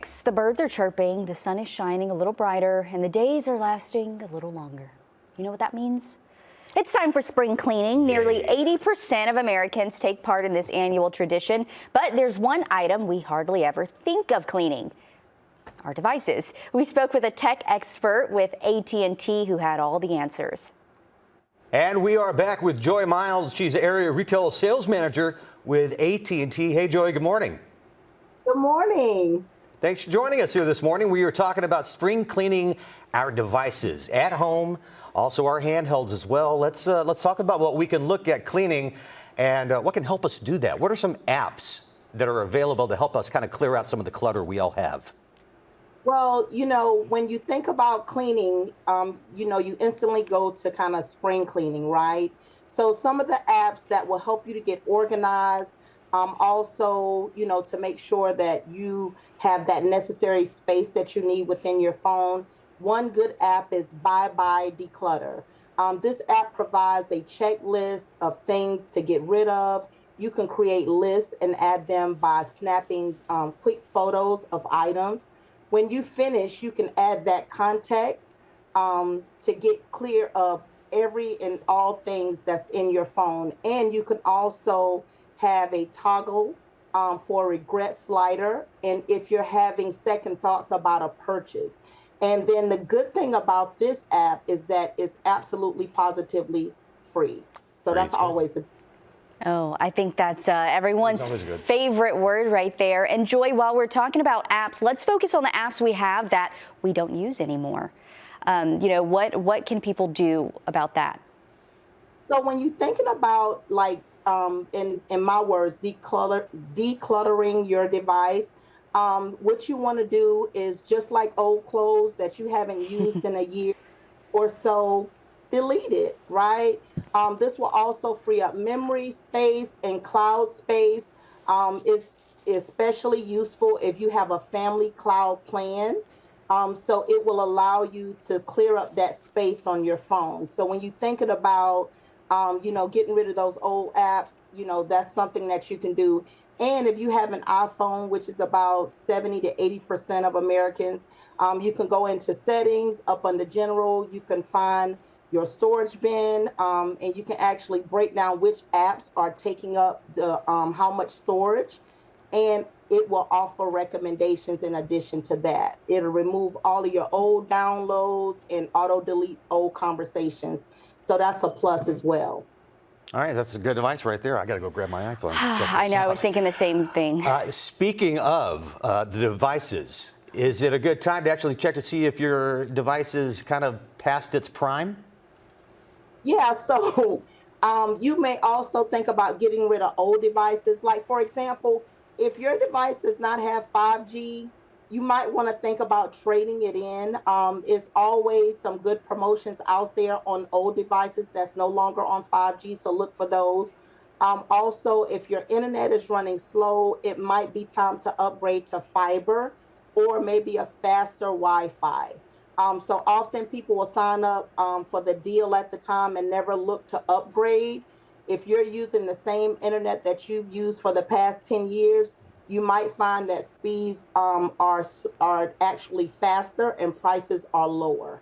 The birds are chirping, the sun is shining a little brighter, and the days are lasting a little longer. You know what that means? It's time for spring cleaning. Nearly 80% of Americans take part in this annual tradition, but there's one item we hardly ever think of cleaning: our devices. We spoke with a tech expert with AT&T who had all the answers. And we are back with Joy Miles. She's area retail sales manager with AT&T. Hey, Joy, good morning. Good morning. Thanks for joining us here this morning. We are talking about spring cleaning our devices at home, also our handhelds as well. Let's talk about what we can look at cleaning and what can help us do that. What are some apps that are available to help us kind of clear out some of the clutter we all have? Well, when you think about cleaning, you instantly go to kind of spring cleaning, right? So some of the apps that will help you to get organized, also, to make sure that you have that necessary space that you need within your phone. One good app is Bye Declutter. This app provides a checklist of things to get rid of. You can create lists and add them by snapping quick photos of items. When you finish, you can add that context to get clear of every and all things that's in your phone. And you can also have a toggle for a regret slider, and if you're having second thoughts about a purchase. And then the good thing about this app is that it's absolutely positively free. So that's always a Oh, I think that's everyone's favorite word right there. And Joy, while we're talking about apps, let's focus on the apps we have that we don't use anymore. What can people do about that? So when you're thinking about, like, in my words, decluttering your device, what you want to do is, just like old clothes that you haven't used in a year or so, delete it, right? This will also free up memory space and cloud space. It's especially useful if you have a family cloud plan. So it will allow you to clear up that space on your phone. So when you're thinking about getting rid of those old apps, that's something that you can do. And if you have an iPhone, which is about 70 to 80% of Americans, you can go into settings, up under general, you can find your storage bin, and you can actually break down which apps are taking up the how much storage, and it will offer recommendations in addition to that. It'll remove all of your old downloads and auto delete old conversations. So that's a plus as well. All right, that's a good advice right there. I got to go grab my iPhone. I know, I was thinking the same thing. Speaking of the devices, is it a good time to actually check to see if your device is kind of past its prime? Yeah, so you may also think about getting rid of old devices. Like, for example, if your device does not have 5G, you might want to think about trading it in. There's always some good promotions out there on old devices that's no longer on 5G, so look for those. Also, if your internet is running slow, it might be time to upgrade to fiber or maybe a faster Wi-Fi. So often people will sign up for the deal at the time and never look to upgrade. If you're using the same internet that you've used for the past 10 years, you might find that speeds are actually faster and prices are lower.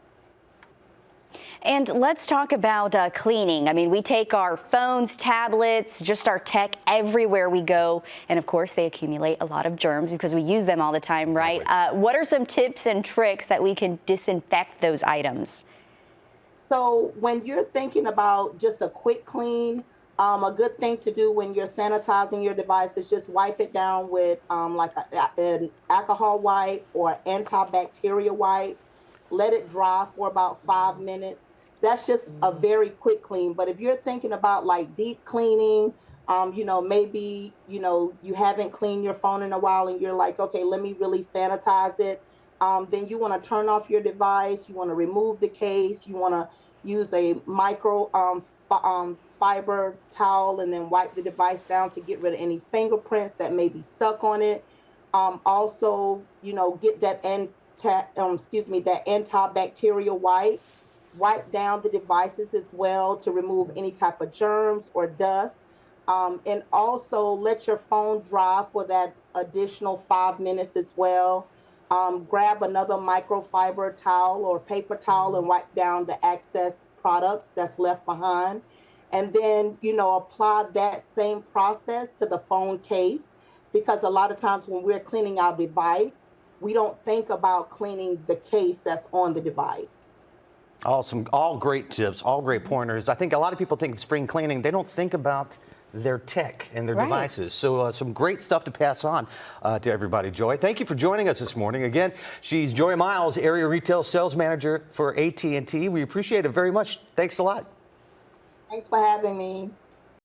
And let's talk about cleaning. I mean, we take our phones, tablets, just our tech everywhere we go. And of course, they accumulate a lot of germs because we use them all the time, right? Exactly. What are some tips and tricks that we can disinfect those items? So when you're thinking about just a quick clean, a good thing to do when you're sanitizing your device is just wipe it down with like an alcohol wipe or antibacterial wipe. Let it dry for about 5 minutes. That's just a very quick clean. But if you're thinking about like deep cleaning, maybe, you haven't cleaned your phone in a while and you're like, okay, let me really sanitize it. Then you want to turn off your device. You want to remove the case. You want to use a micro fiber towel and then wipe the device down to get rid of any fingerprints that may be stuck on it. Also, get that that antibacterial wipe down the devices as well to remove any type of germs or dust. And also let your phone dry for that additional 5 minutes as well. grab another microfiber towel or paper towel and wipe down the excess products that's left behind. And then, apply that same process to the phone case, because a lot of times when we're cleaning our device, we don't think about cleaning the case that's on the device. Awesome. All great tips, all great pointers. I think a lot of people think spring cleaning, they don't think about their tech and their devices. So some great stuff to pass on to everybody. Joy, thank you for joining us this morning. Again, she's Joy Miles, Area Retail Sales Manager for AT&T. We appreciate it very much. Thanks a lot. Thanks for having me.